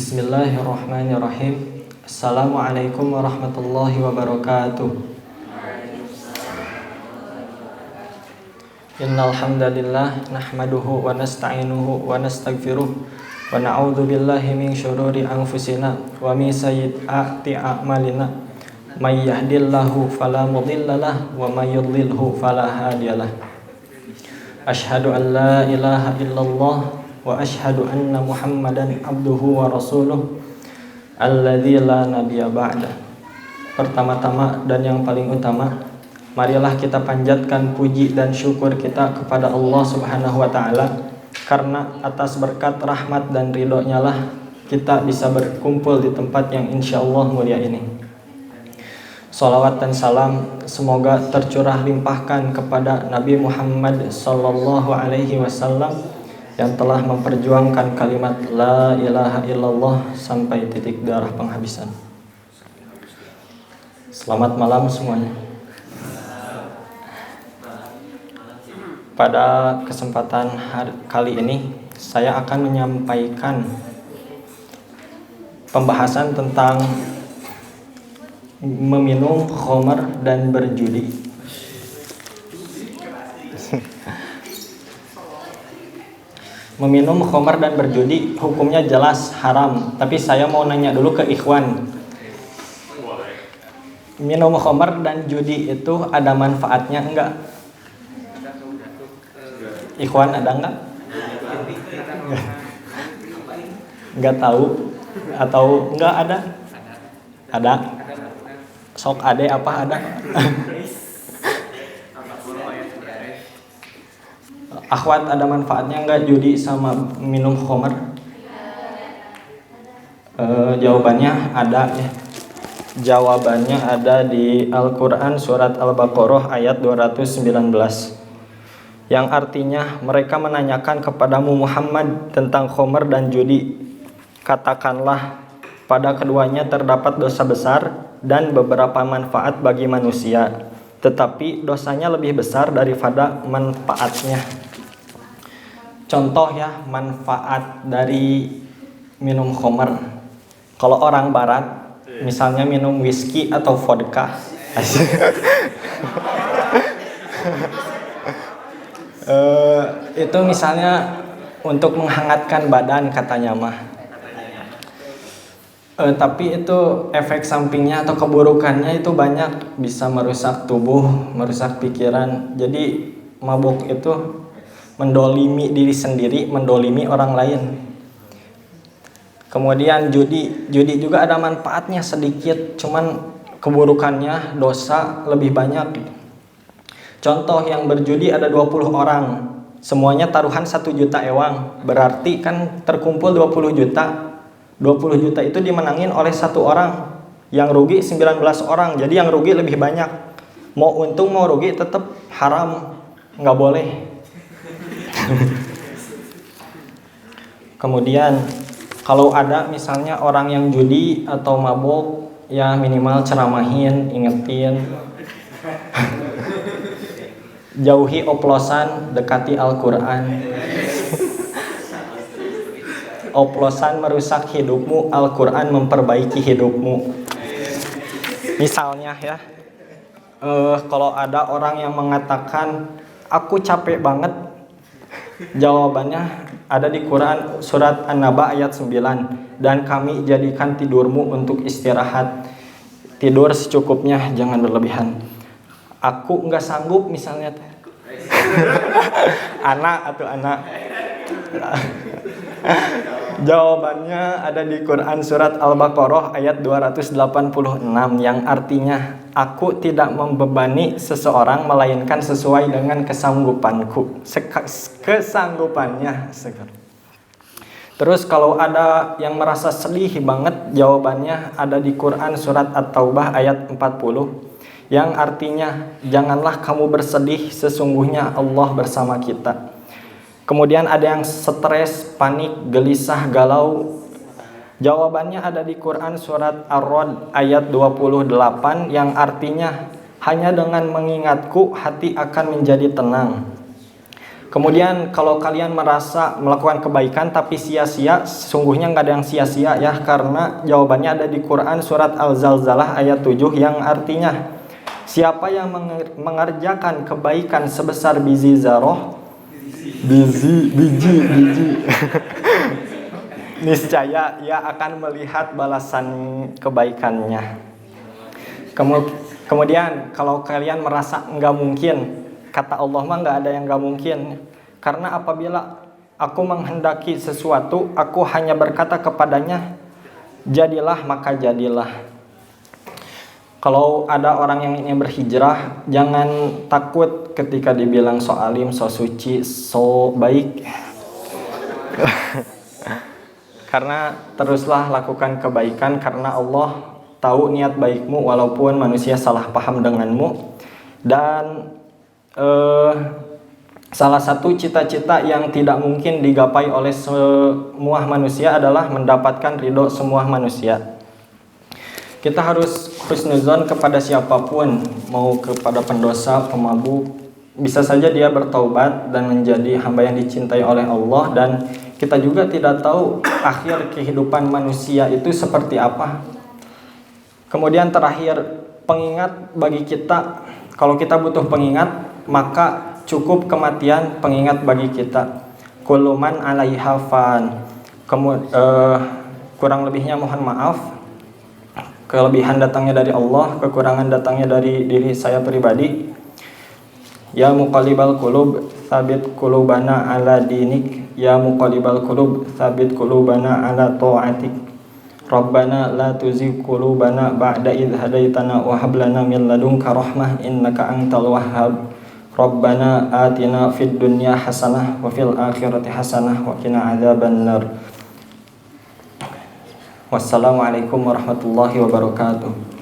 Bismillahirrahmanirrahim. Assalamualaikum warahmatullahi wabarakatuh. Innal hamdalillah nahmaduhu wa nasta'inuhu wa nastaghfiruh wa na'udzu billahi min syururi anfusina wa min sayyiati a'malina. May yahdihillahu fala mudhillalah wa may yudlilhu fala hadiyalah. Asyhadu an la ilaha illallah wa asyhadu anna Muhammadan abduhu wa rasuluh alladzi la nabiyya ba'da. Pertama-tama dan yang paling utama, marilah kita panjatkan puji dan syukur kita kepada Allah Subhanahu wa taala, karena atas berkat rahmat dan ridho-Nya lah kita bisa berkumpul di tempat yang insyaallah mulia ini. Salawat dan salam semoga tercurah limpahkan kepada Nabi Muhammad sallallahu alaihi wasallam yang telah memperjuangkan kalimat la ilaha illallah sampai titik darah penghabisan. Selamat malam semuanya. Pada kesempatan kali ini saya akan menyampaikan pembahasan tentang meminum khamar dan berjudi. Meminum khamar dan berjudi hukumnya jelas haram, tapi saya mau nanya dulu ke ikhwan. Minum khamar dan judi itu ada manfaatnya enggak? Ikhwan ada enggak? Enggak tahu atau enggak ada? Ada. Sok ade apa ada? Akhwat, ada manfaatnya enggak judi sama minum khamar? Jawabannya ada ya. Jawabannya ada di Al-Quran surat Al-Baqarah ayat 219, yang artinya mereka menanyakan kepadamu Muhammad tentang khamar dan judi. Katakanlah, pada keduanya terdapat dosa besar dan beberapa manfaat bagi manusia, tetapi dosanya lebih besar daripada manfaatnya. Contoh ya, manfaat dari minum khamar. Kalau orang barat misalnya minum whisky atau vodka, itu misalnya untuk menghangatkan badan katanya mah. Tapi itu efek sampingnya atau keburukannya itu banyak, bisa merusak tubuh, merusak pikiran. Jadi mabuk itu mendolimi diri sendiri, mendolimi orang lain. Kemudian judi juga ada manfaatnya sedikit, cuman keburukannya dosa lebih banyak. Contoh, yang berjudi ada 20 orang, semuanya taruhan 1 juta ewang, berarti kan terkumpul 20 juta. 20 juta itu dimenangin oleh 1 orang, yang rugi 19 orang, jadi yang rugi lebih banyak. Mau untung mau rugi tetap haram, nggak boleh. Kemudian kalau ada misalnya orang yang judi atau mabuk, ya minimal ceramahin, ingetin. Jauhi oplosan, dekati Al-Quran. Oplosan merusak hidupmu, Al-Quran memperbaiki hidupmu. Misalnya ya, kalau ada orang yang mengatakan aku capek banget, jawabannya ada di Quran surat An-Naba ayat 9, dan kami jadikan tidurmu untuk istirahat. Tidur secukupnya, jangan berlebihan. Aku enggak sanggup misalnya. Anak. Jawabannya ada di Quran surat Al-Baqarah ayat 286, yang artinya aku tidak membebani seseorang melainkan sesuai dengan kesanggupanku, kesanggupannya. Terus kalau ada yang merasa sedih banget, jawabannya ada di Quran surat At-Taubah ayat 40, yang artinya janganlah kamu bersedih, sesungguhnya Allah bersama kita. Kemudian ada yang stres, panik, gelisah, galau. Jawabannya ada di Quran surat Ar-Ra'd ayat 28, yang artinya hanya dengan mengingatku hati akan menjadi tenang. Kemudian kalau kalian merasa melakukan kebaikan tapi sia-sia, sesungguhnya nggak ada yang sia-sia ya, karena jawabannya ada di Quran surat Al-Zalzalah ayat 7 yang artinya, siapa yang mengerjakan kebaikan sebesar biji zarah, biji niscaya ia akan melihat balasan kebaikannya. Kemudian kalau kalian merasa nggak mungkin, kata Allah mah nggak ada yang nggak mungkin, karena apabila aku menghendaki sesuatu, aku hanya berkata kepadanya, jadilah maka jadilah. Kalau ada orang yang ingin berhijrah, jangan takut ketika dibilang so alim, so suci, so baik. Karena teruslah lakukan kebaikan, karena Allah tahu niat baikmu walaupun manusia salah paham denganmu. Dan salah satu cita-cita yang tidak mungkin digapai oleh semua manusia adalah mendapatkan ridho semua manusia. Kita harus husnuzon kepada siapapun, mau kepada pendosa, pemabuk, bisa saja dia bertaubat dan menjadi hamba yang dicintai oleh Allah. Dan kita juga tidak tahu akhir kehidupan manusia itu seperti apa. Kemudian terakhir, pengingat bagi kita, kalau kita butuh pengingat, maka cukup kematian pengingat bagi kita. Kullu man 'alaiha fan. Kurang lebihnya mohon maaf. Kelebihan datangnya dari Allah, kekurangan datangnya dari diri saya pribadi. Ya muqallibal qulub, tsabit qulubana ala dinik. Ya muqallibal qulub, tsabit qulubana ala ta'atik. Rabbana la tuzigh qulubana ba'da idh hadaitana wa hab lana min ladunka rahmah innaka antal wahhab. Rabbana atina fid dunya hasanah wa fil akhirati hasanah wa qina adzabannar. Wassalamualaikum warahmatullahi wabarakatuh.